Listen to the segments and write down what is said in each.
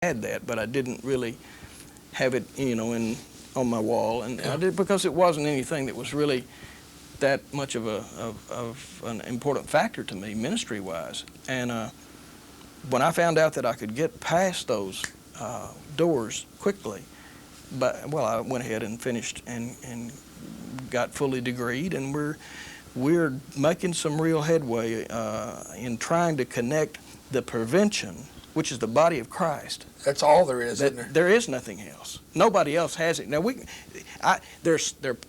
had that, but I didn't really have it, on my wall, and I did because it wasn't anything that was really that much of an important factor to me ministry-wise. And when I found out that I could get past those doors quickly, I went ahead and finished and got fully degreed, and we're making some real headway in trying to connect the prevention, which is the body of Christ. That's all there is, isn't there? There is nothing else. Nobody else has it. Now, there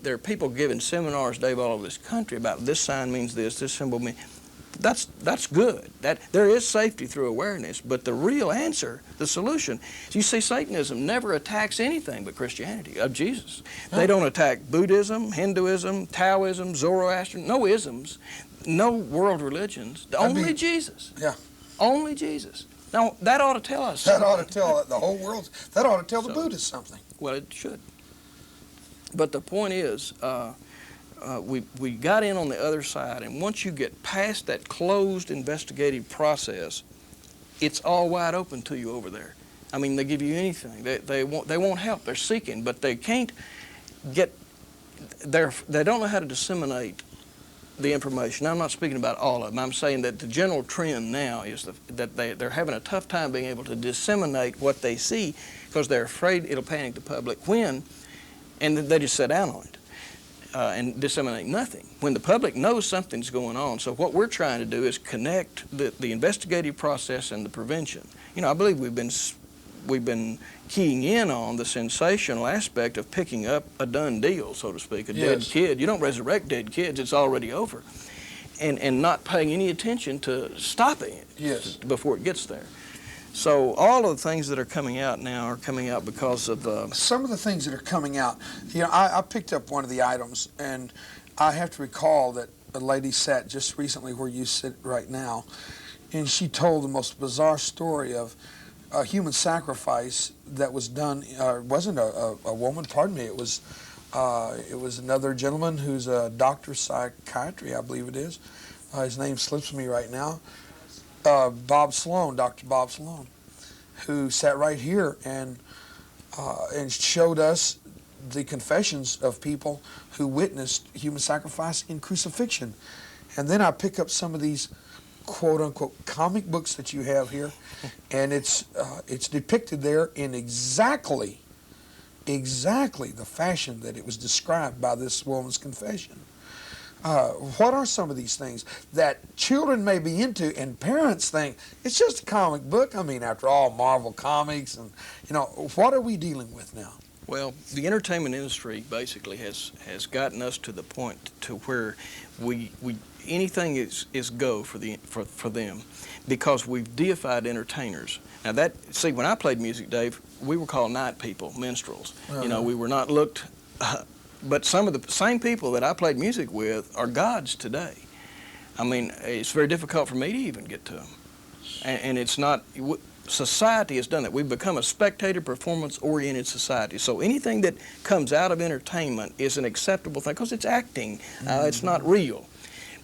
are people giving seminars, Dave, all over this country about this sign means this symbol means. That's good. There is safety through awareness, but the real answer, the solution, you see, Satanism never attacks anything but Christianity of Jesus. They don't attack Buddhism, Hinduism, Taoism, Zoroastrian, no isms, no world religions. Only Jesus. Yeah. Only Jesus. Now, that ought to tell us something. That ought to tell the whole world. That ought to tell the Buddhists something. Well, it should. But the point is, we got in on the other side, and once you get past that closed investigative process, it's all wide open to you over there. I mean, they give you anything. They won't help. They're seeking, but they can't get. They don't know how to disseminate the information. I'm not speaking about all of them. I'm saying that the general trend now is that they're having a tough time being able to disseminate what they see because they're afraid it'll panic the public and they just sit down on it and disseminate nothing when the public knows something's going on. So what we're trying to do is connect the investigative process and the prevention. I believe we've been keying in on the sensational aspect of picking up a done deal, so to speak, a dead kid. You don't resurrect dead kids, it's already over. And not paying any attention to stopping it before it gets there. So all of the things that are coming out now are coming out because of... Some of the things that are coming out, I picked up one of the items, and I have to recall that a lady sat just recently where you sit right now, and she told the most bizarre story of a human sacrifice that was done. It wasn't a woman, pardon me. It was another gentleman who's a doctor of psychiatry, I believe it is. His name slips me right now. Bob Sloan, Dr. Bob Sloan, who sat right here and showed us the confessions of people who witnessed human sacrifice in crucifixion. And then I pick up some of these quote-unquote comic books that you have here, and it's depicted there in exactly the fashion that it was described by this woman's confession. What are some of these things that children may be into and parents think it's just a comic book? I mean, after all, Marvel Comics, and what are we dealing with now? Well, the entertainment industry basically has gotten us to the point to where we anything is go for them, because we've deified entertainers. Now when I played music, Dave, we were called night people, minstrels. We were not looked. But some of the same people that I played music with are gods today. I mean, it's very difficult for me to even get to them, and it's not. Society has done that. We've become a spectator, performance-oriented society. So anything that comes out of entertainment is an acceptable thing because it's acting. It's not real.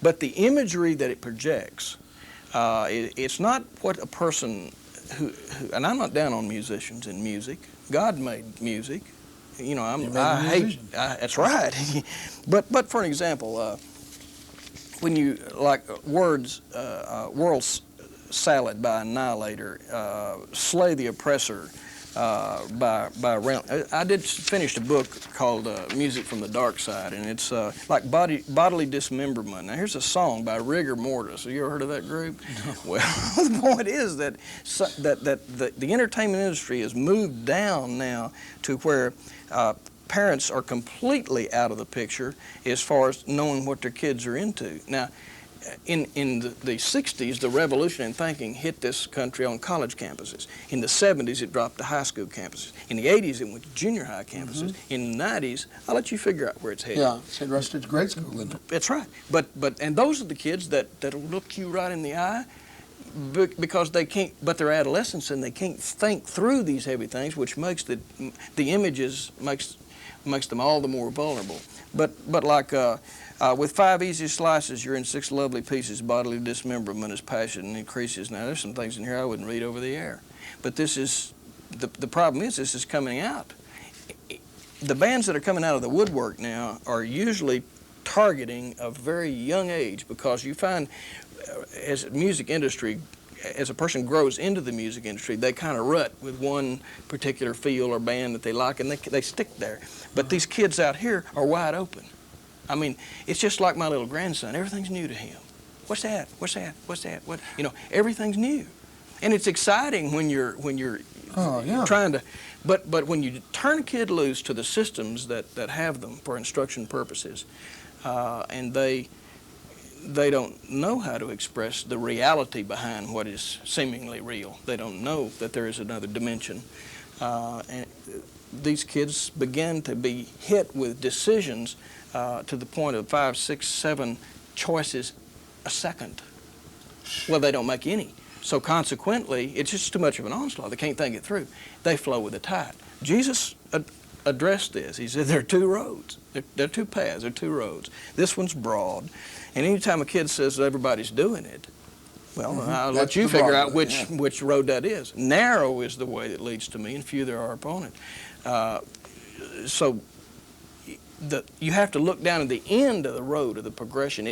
But the imagery that it projects, it's not what a person who, and I'm not down on musicians and music. God made music. That's right. But for an example, when you world salad by Annihilator, Slay the Oppressor by Reynolds. I did finish a book called Music from the Dark Side, and it's like bodily dismemberment. Now here's a song by Rigor Mortis. Have you ever heard of that group? No. Well, the point is that the entertainment industry has moved down now to where parents are completely out of the picture as far as knowing what their kids are into. Now, in the 60s, the revolution in thinking hit this country on college campuses. In the 70s, it dropped to high school campuses. In the 80s, it went to junior high campuses. In the 90s, I'll let you figure out where it's headed. Yeah, it's rushed to grade school, isn't it? That's right. And those are the kids that'll look you right in the eye because they can't, but they're adolescents and they can't think through these heavy things, which makes the images makes them all the more vulnerable. But like with 5 easy slices, you're in 6 lovely pieces. Bodily dismemberment is passion and increases. Now there's some things in here I wouldn't read over the air, but this is the problem is this is coming out. The bands that are coming out of the woodwork now are usually targeting a very young age, because you find as a music industry, as a person grows into the music industry, they kind of rut with one particular feel or band that they like, and they stick there. But these kids out here are wide open. I mean, it's just like my little grandson. Everything's new to him. What's that? What's that? What's that? What? You know, everything's new, and it's exciting when you're trying to. But when you turn a kid loose to the systems that have them for instruction purposes, and they don't know how to express the reality behind what is seemingly real. They don't know that there is another dimension. And these kids begin to be hit with decisions to the point of 5, 6, 7 choices a second. Well, they don't make any. So consequently, it's just too much of an onslaught. They can't think it through. They flow with the tide. Jesus addressed this. He said there are two roads. There are two paths. There are two roads. This one's broad. And anytime a kid says everybody's doing it, well, I'll let you figure out which road that is. Narrow is the way that leads to me, and few there are upon it. So you have to look down at the end of the road of the progression.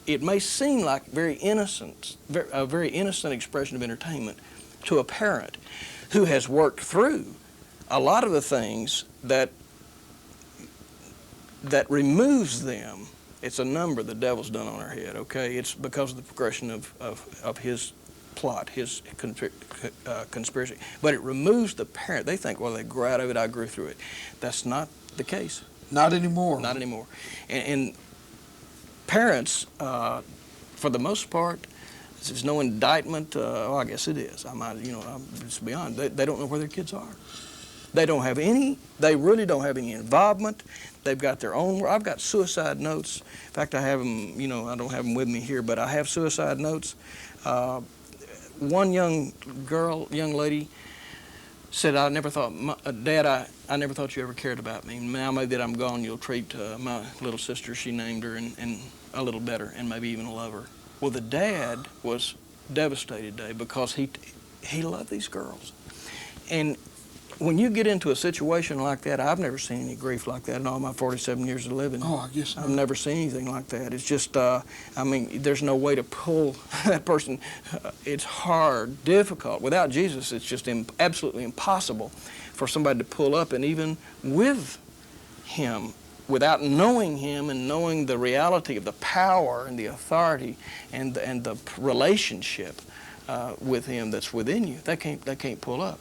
It may seem like a very innocent expression of entertainment to a parent who has worked through a lot of the things that removes them. It's a number the devil's done on our head, okay? It's because of the progression of his plot, his conspiracy. But it removes the parent. They think, well, they grew out of it, I grew through it. That's not the case. Not anymore. Not anymore. And parents, for the most part, there's no indictment. I guess it is. It's beyond. They don't know where their kids are. They really don't have any involvement. They've got their own. I've got suicide notes. In fact, I have them, I don't have them with me here, but I have suicide notes. One young lady said, I never thought, Dad, I never thought you ever cared about me. Now maybe that I'm gone, you'll treat my little sister, she named her, and a little better, and maybe even love her. Well, the dad was devastated, Dave, because he loved these girls. And when you get into a situation like that, I've never seen any grief like that in all my 47 years of living. Oh, I guess not. I've never seen anything like that. It's just, there's no way to pull that person. It's hard, difficult. Without Jesus, it's just absolutely impossible for somebody to pull up, and even with him, without knowing him and knowing the reality of the power and the authority and the relationship with him that's within you, they can't pull up.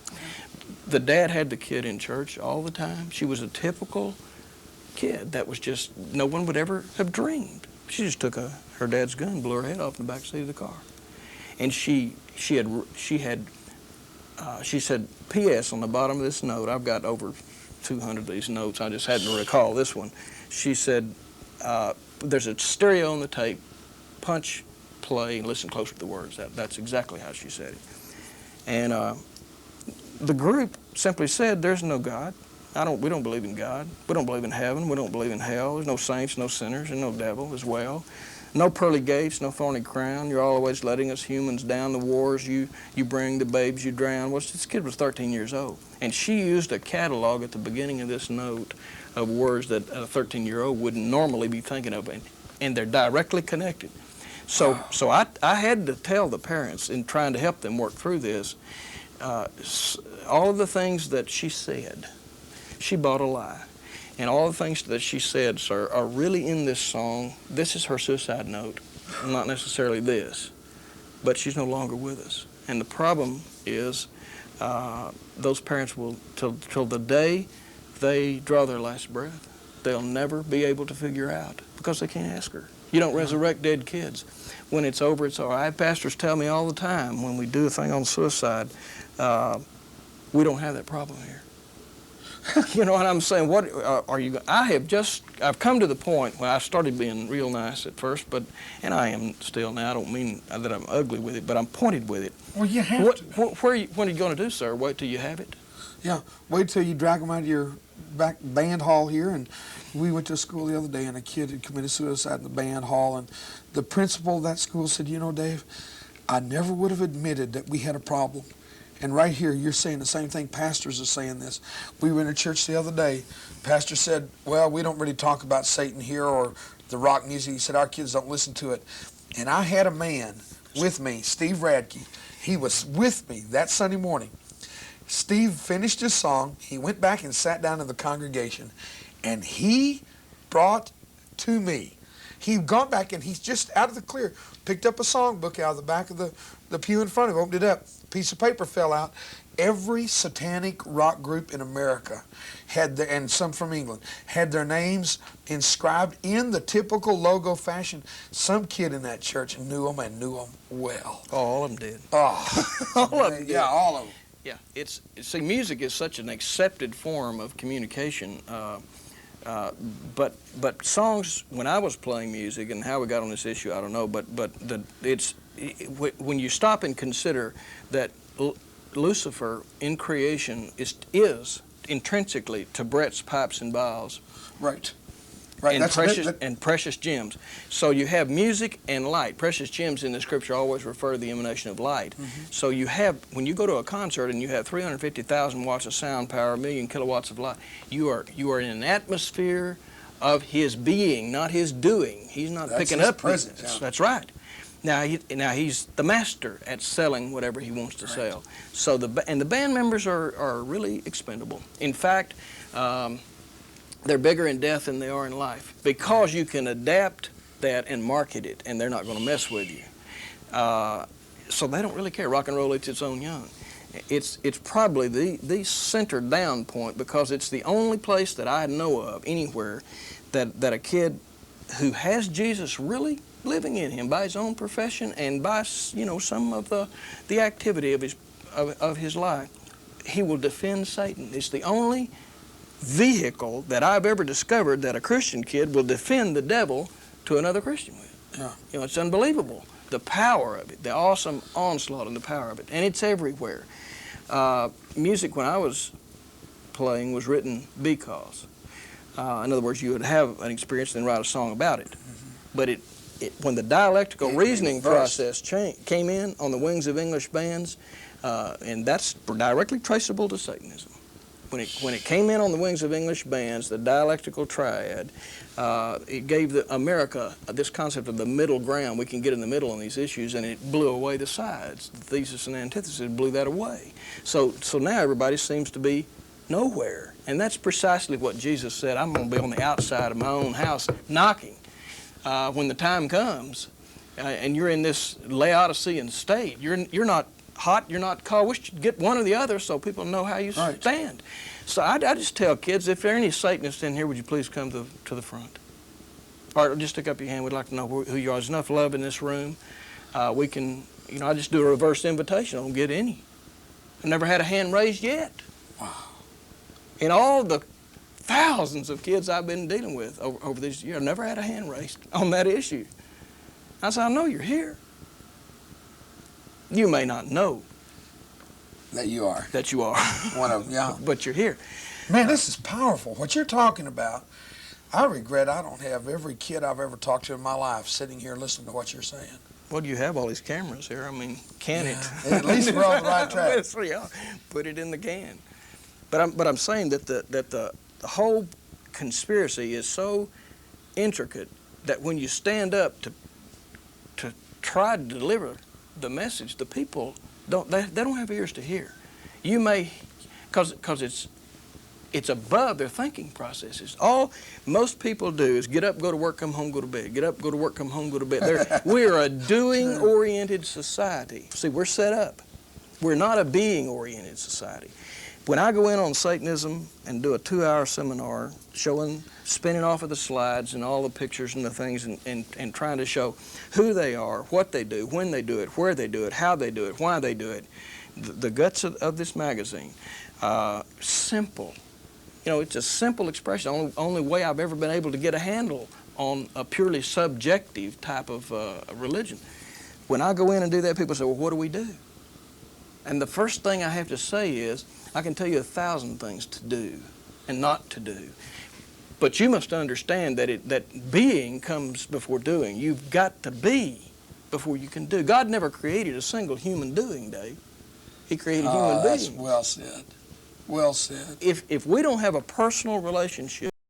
The dad had the kid in church all the time. She was a typical kid that was just, no one would ever have dreamed. She just took her dad's gun, blew her head off in the back seat of the car. And she said, P.S. on the bottom of this note, I've got over 200 of these notes, I just had to recall this one. She said, there's a stereo on the tape, punch play and listen closer to the words. That's exactly how she said it. And the group simply said, there's no God. We don't believe in God. We don't believe in heaven. We don't believe in hell. There's no saints, no sinners, and no devil as well. No pearly gates, no thorny crown. You're always letting us humans down. The wars you bring, the babes you drown. Well, this kid was 13 years old. And she used a catalog at the beginning of this note of words that a 13-year-old wouldn't normally be thinking of. And they're directly connected. So I had to tell the parents in trying to help them work through this, all of the things that she said, she bought a lie. And all the things that she said, sir, are really in this song. This is her suicide note, not necessarily this. But she's no longer with us. And the problem is those parents will, till the day they draw their last breath, they'll never be able to figure out because they can't ask her. You don't resurrect dead kids. When it's over, it's all right. Pastors tell me all the time when we do a thing on suicide, we don't have that problem here. You know what I'm saying? What are you? I've come to the point where I started being real nice at first, and I am still now. I don't mean that I'm ugly with it, but I'm pointed with it. Well, you have to. What are you going to do, sir? Wait till you have it? Yeah, wait till you drag them out of your back band hall here. And we went to school the other day, and a kid had committed suicide in the band hall, and the principal of that school said, you know, Dave, I never would have admitted that we had a problem And right here, you're saying the same thing. Pastors are saying this. We were in a church the other day. Pastor said, well, we don't really talk about Satan here or the rock music. He said, our kids don't listen to it. And I had a man with me, Steve Radke. He was with me that Sunday morning. Steve finished his song. He went back and sat down in the congregation. And he brought to me, he'd gone back and he's just out of the clear, picked up a songbook out of the back of the pew in front of him, opened it up, a piece of paper fell out. Every satanic rock group in America had and some from England, had their names inscribed in the typical logo fashion. Some kid in that church knew them and knew them well. Oh, all of them did. Oh, all of them did. Yeah, all of them. Yeah, see, music is such an accepted form of communication. But songs, when I was playing music, and how we got on this issue, I don't know. But when you stop and consider that Lucifer in creation is intrinsically to Brett's pipes and vials, right, and precious gems. So you have music and light. Precious gems in the scripture always refer to the emanation of light. Mm-hmm. So you have, when you go to a concert and you have 350,000 watts of sound power, 1 million kilowatts of light, you are in an atmosphere of his being, not his doing. He's not picking up presence. Yeah. That's right. Now he's the master at selling whatever he wants to sell. So the band members are really expendable. In fact, they're bigger in death than they are in life, because you can adapt that and market it, and they're not going to mess with you. So they don't really care. Rock and roll eats its own young. It's probably the centered down point, because it's the only place that I know of anywhere that a kid who has Jesus really living in him by his own profession and by some of the activity of his life, he will defend Satan. It's the only vehicle that I've ever discovered that a Christian kid will defend the devil to another Christian with. Yeah. It's unbelievable, the power of it, the awesome onslaught and the power of it, and it's everywhere. Music when I was playing was written because. In other words, you would have an experience and then write a song about it. Mm-hmm. But when the dialectical reasoning process came in on the wings of English bands, and that's directly traceable to Satanism. When it came in on the wings of English bands, the dialectical triad, it gave America this concept of the middle ground. We can get in the middle on these issues, and it blew away the sides. The thesis and antithesis blew that away. So now everybody seems to be nowhere. And that's precisely what Jesus said. I'm going to be on the outside of my own house knocking. When the time comes, and you're in this Laodicean state, you're not hot, you're not cold. We should get one or the other so people know how you stand. So I just tell kids, if there are any Satanists in here, would you please come to the front? Or just stick up your hand. We'd like to know who you are. There's enough love in this room. We can, I just do a reverse invitation. I don't get any. I've never had a hand raised yet. Wow. In all the thousands of kids I've been dealing with over these years, I've never had a hand raised on that issue. I said, I know you're here. You may not know that you are. That you are. One of them, yeah. But you're here. Man, this is powerful. What you're talking about, I regret I don't have every kid I've ever talked to in my life sitting here listening to what you're saying. Well, you have all these cameras here. I mean, can it? At least we're on the right track. Yes, we are. Put it in the can. But I'm saying that the whole conspiracy is so intricate that when you stand up to try to deliver the message, the people don't have ears to hear. You may, because it's above their thinking processes. All most people do is get up, go to work, come home, go to bed. Get up, go to work, come home, go to bed. We are a doing-oriented society. See, we're set up. We're not a being-oriented society. When I go in on Satanism and do a 2-hour seminar spinning off of the slides and all the pictures and the things and trying to show who they are, what they do, when they do it, where they do it, how they do it, why they do it, the guts of this magazine, simple. It's a simple expression, only way I've ever been able to get a handle on a purely subjective type of religion. When I go in and do that, people say, well, what do we do? And the first thing I have to say is, I can tell you 1,000 things to do and not to do. But you must understand that being comes before doing. You've got to be before you can do. God never created a single human doing, Dave. He created Oh, human that's beings. well said. Well said. If we don't have a personal relationship